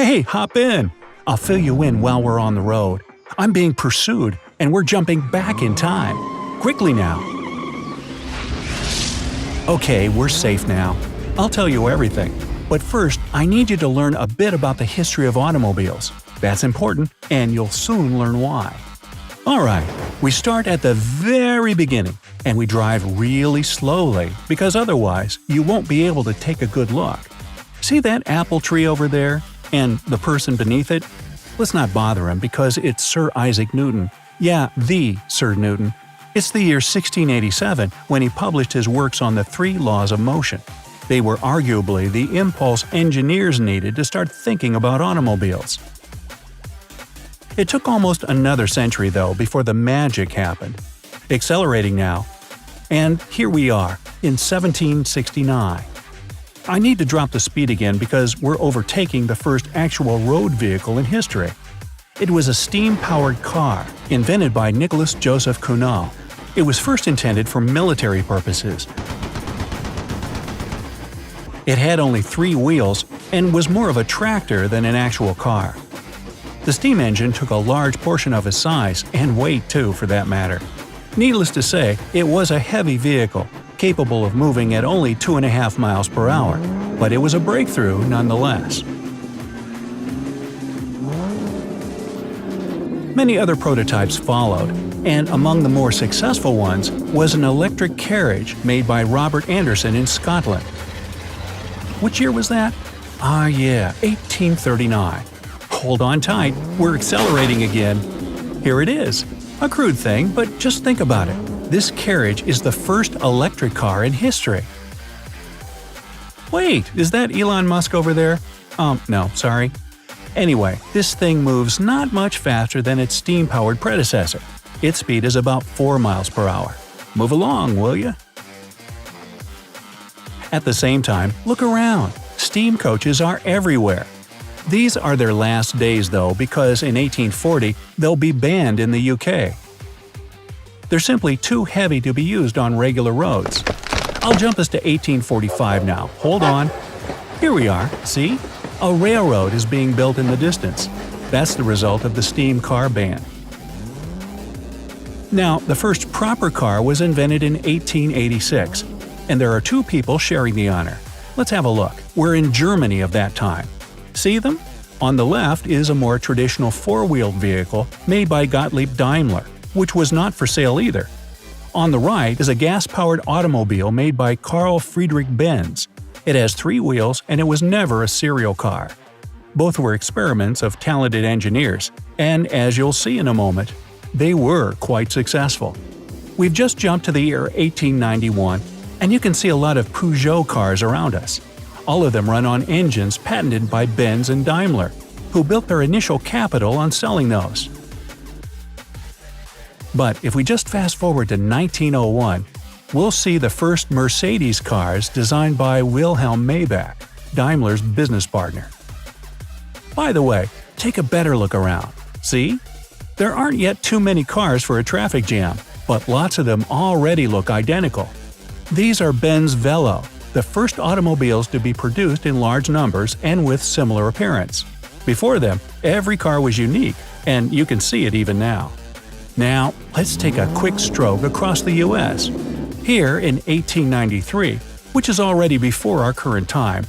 Hey, hop in! I'll fill you in while we're on the road. I'm being pursued, and we're jumping back in time. Quickly now! Okay, we're safe now. I'll tell you everything. But first, I need you to learn a bit about the history of automobiles. That's important, and you'll soon learn why. Alright, we start at the very beginning, and we drive really slowly because otherwise you won't be able to take a good look. See that apple tree over there? And the person beneath it? Let's not bother him because it's Sir Isaac Newton. Yeah, the Sir Newton. It's the year 1687 when he published his works on the 3 laws of motion. They were arguably the impulse engineers needed to start thinking about automobiles. It took almost another century, though, before the magic happened. Accelerating now. And here we are, in 1769. I need to drop the speed again because we're overtaking the first actual road vehicle in history. It was a steam-powered car, invented by Nicholas Joseph Cugnot. It was first intended for military purposes. It had only 3 wheels and was more of a tractor than an actual car. The steam engine took a large portion of its size, and weight too, for that matter. Needless to say, it was a heavy vehicle, capable of moving at only 2.5 miles per hour, but it was a breakthrough nonetheless. Many other prototypes followed, and among the more successful ones was an electric carriage made by Robert Anderson in Scotland. Which year was that? Ah yeah, 1839. Hold on tight, we're accelerating again. Here it is. A crude thing, but just think about it. This carriage is the first electric car in history. Wait, is that Elon Musk over there? No, sorry. Anyway, this thing moves not much faster than its steam-powered predecessor. Its speed is about 4 miles per hour. Move along, will you? At the same time, look around. Steam coaches are everywhere. These are their last days, though, because in 1840 they'll be banned in the UK. They're simply too heavy to be used on regular roads. I'll jump us to 1845 now. Hold on. Here we are, see? A railroad is being built in the distance. That's the result of the steam car ban. Now, the first proper car was invented in 1886, and there are 2 people sharing the honor. Let's have a look. We're in Germany of that time. See them? On the left is a more traditional 4-wheeled vehicle made by Gottlieb Daimler, which was not for sale either. On the right is a gas-powered automobile made by Carl Friedrich Benz. It has 3 wheels and it was never a serial car. Both were experiments of talented engineers, and as you'll see in a moment, they were quite successful. We've just jumped to the year 1891, and you can see a lot of Peugeot cars around us. All of them run on engines patented by Benz and Daimler, who built their initial capital on selling those. But if we just fast forward to 1901, we'll see the first Mercedes cars designed by Wilhelm Maybach, Daimler's business partner. By the way, take a better look around. See? There aren't yet too many cars for a traffic jam, but lots of them already look identical. These are Benz Velo, the first automobiles to be produced in large numbers and with similar appearance. Before them, every car was unique, and you can see it even now. Now, let's take a quick stroke across the US. Here in 1893, which is already before our current time,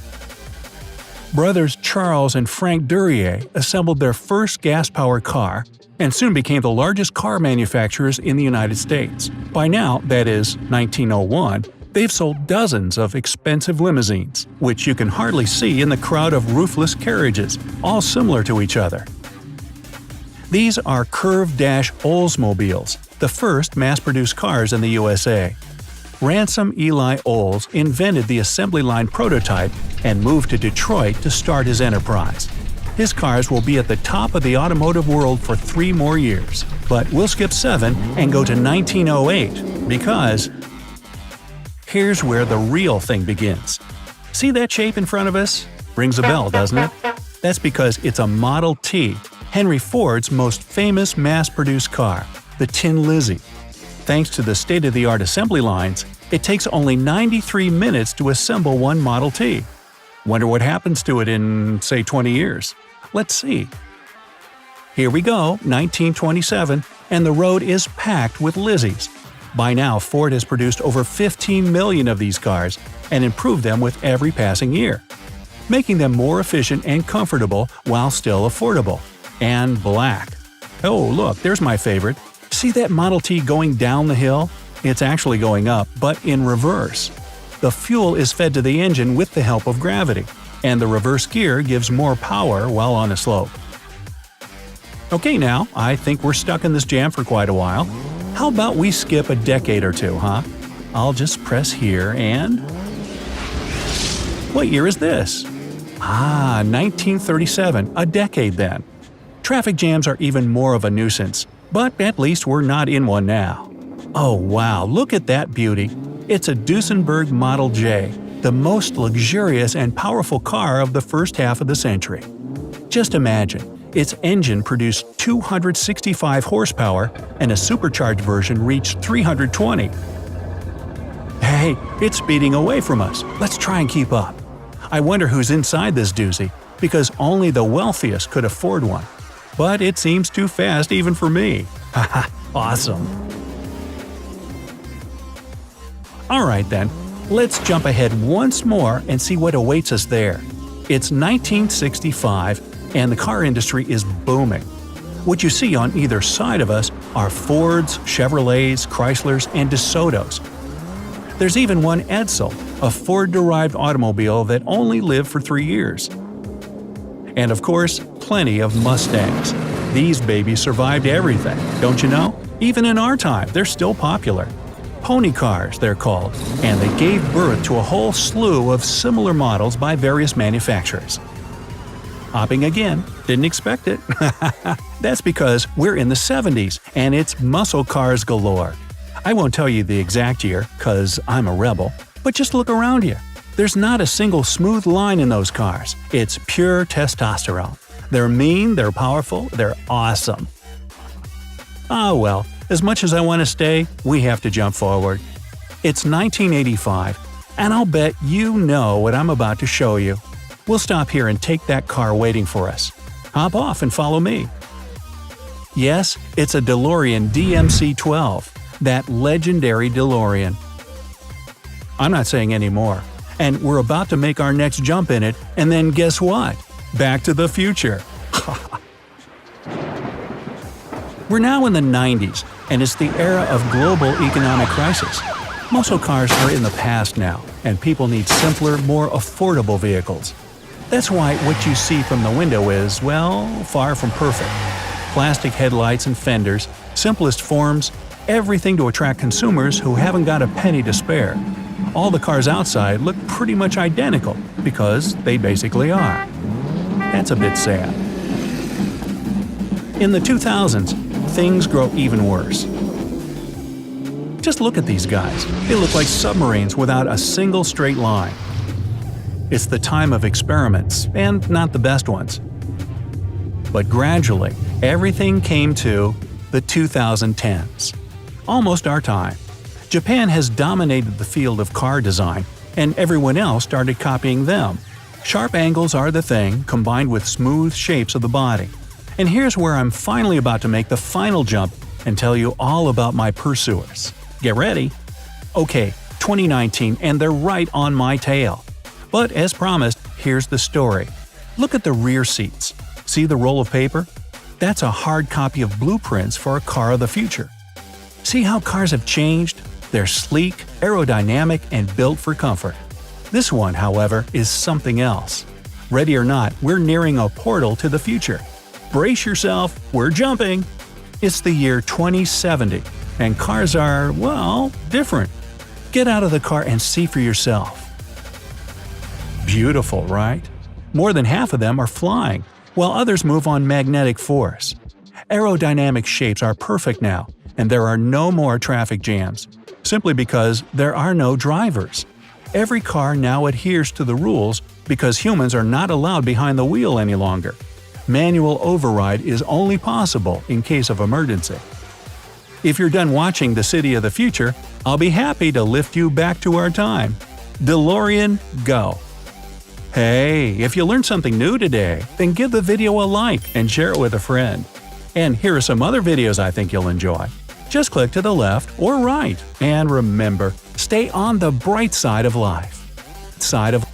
brothers Charles and Frank Duryea assembled their first gas-powered car and soon became the largest car manufacturers in the United States. By now, that is, 1901, they've sold dozens of expensive limousines, which you can hardly see in the crowd of roofless carriages, all similar to each other. These are curved-dash Oldsmobiles, the first mass-produced cars in the USA. Ransom Eli Olds invented the assembly line prototype and moved to Detroit to start his enterprise. His cars will be at the top of the automotive world for 3 more years, but we'll skip 7 and go to 1908 because here's where the real thing begins. See that shape in front of us? Rings a bell, doesn't it? That's because it's a Model T, Henry Ford's most famous mass-produced car, the Tin Lizzie. Thanks to the state-of-the-art assembly lines, it takes only 93 minutes to assemble one Model T. Wonder what happens to it in, say, 20 years. Let's see. Here we go, 1927, and the road is packed with Lizzies. By now, Ford has produced over 15 million of these cars and improved them with every passing year, making them more efficient and comfortable while still affordable. And black. Oh, look, there's my favorite. See that Model T going down the hill? It's actually going up, but in reverse. The fuel is fed to the engine with the help of gravity, and the reverse gear gives more power while on a slope. Okay now, I think we're stuck in this jam for quite a while. How about we skip a decade or two, huh? I'll just press here and… What year is this? 1937, a decade then. Traffic jams are even more of a nuisance, but at least we're not in one now. Oh wow, look at that beauty. It's a Duesenberg Model J, the most luxurious and powerful car of the first half of the century. Just imagine, its engine produced 265 horsepower and a supercharged version reached 320. Hey, it's speeding away from us. Let's try and keep up. I wonder who's inside this doozy, because only the wealthiest could afford one. But it seems too fast even for me. Haha, awesome. Alright then, let's jump ahead once more and see what awaits us there. It's 1965, and the car industry is booming. What you see on either side of us are Fords, Chevrolets, Chryslers, and DeSotos. There's even one Edsel, a Ford-derived automobile that only lived for 3 years. And of course, plenty of Mustangs. These babies survived everything, don't you know? Even in our time, they're still popular. Pony cars, they're called, and they gave birth to a whole slew of similar models by various manufacturers. Hopping again, didn't expect it. That's because we're in the 70s, and it's muscle cars galore. I won't tell you the exact year, cause I'm a rebel, but just look around you. There's not a single smooth line in those cars. It's pure testosterone. They're mean, they're powerful, they're awesome. Ah well, as much as I want to stay, we have to jump forward. It's 1985, and I'll bet you know what I'm about to show you. We'll stop here and take that car waiting for us. Hop off and follow me. Yes, it's a DeLorean DMC-12, that legendary DeLorean. I'm not saying any more. And we're about to make our next jump in it, and then guess what? Back to the future. We're now in the 90s, and it's the era of global economic crisis. Muscle cars are in the past now, and people need simpler, more affordable vehicles. That's why what you see from the window is, well, far from perfect. Plastic headlights and fenders, simplest forms, everything to attract consumers who haven't got a penny to spare. All the cars outside look pretty much identical, because they basically are. That's a bit sad. In the 2000s, things grow even worse. Just look at these guys. They look like submarines without a single straight line. It's the time of experiments, and not the best ones. But gradually, everything came to the 2010s. Almost our time. Japan has dominated the field of car design, and everyone else started copying them. Sharp angles are the thing, combined with smooth shapes of the body. And here's where I'm finally about to make the final jump and tell you all about my pursuers. Get ready! Okay, 2019, and they're right on my tail. But as promised, here's the story. Look at the rear seats. See the roll of paper? That's a hard copy of blueprints for a car of the future. See how cars have changed? They're sleek, aerodynamic, and built for comfort. This one, however, is something else. Ready or not, we're nearing a portal to the future. Brace yourself, we're jumping! It's the year 2070, and cars are, well, different. Get out of the car and see for yourself. Beautiful, right? More than half of them are flying, while others move on magnetic force. Aerodynamic shapes are perfect now, and there are no more traffic jams, simply because there are no drivers. Every car now adheres to the rules because humans are not allowed behind the wheel any longer. Manual override is only possible in case of emergency. If you're done watching The City of the Future, I'll be happy to lift you back to our time. DeLorean, go! Hey, if you learned something new today, then give the video a like and share it with a friend. And here are some other videos I think you'll enjoy. Just click to the left or right, and remember, stay on the bright side of life. Side of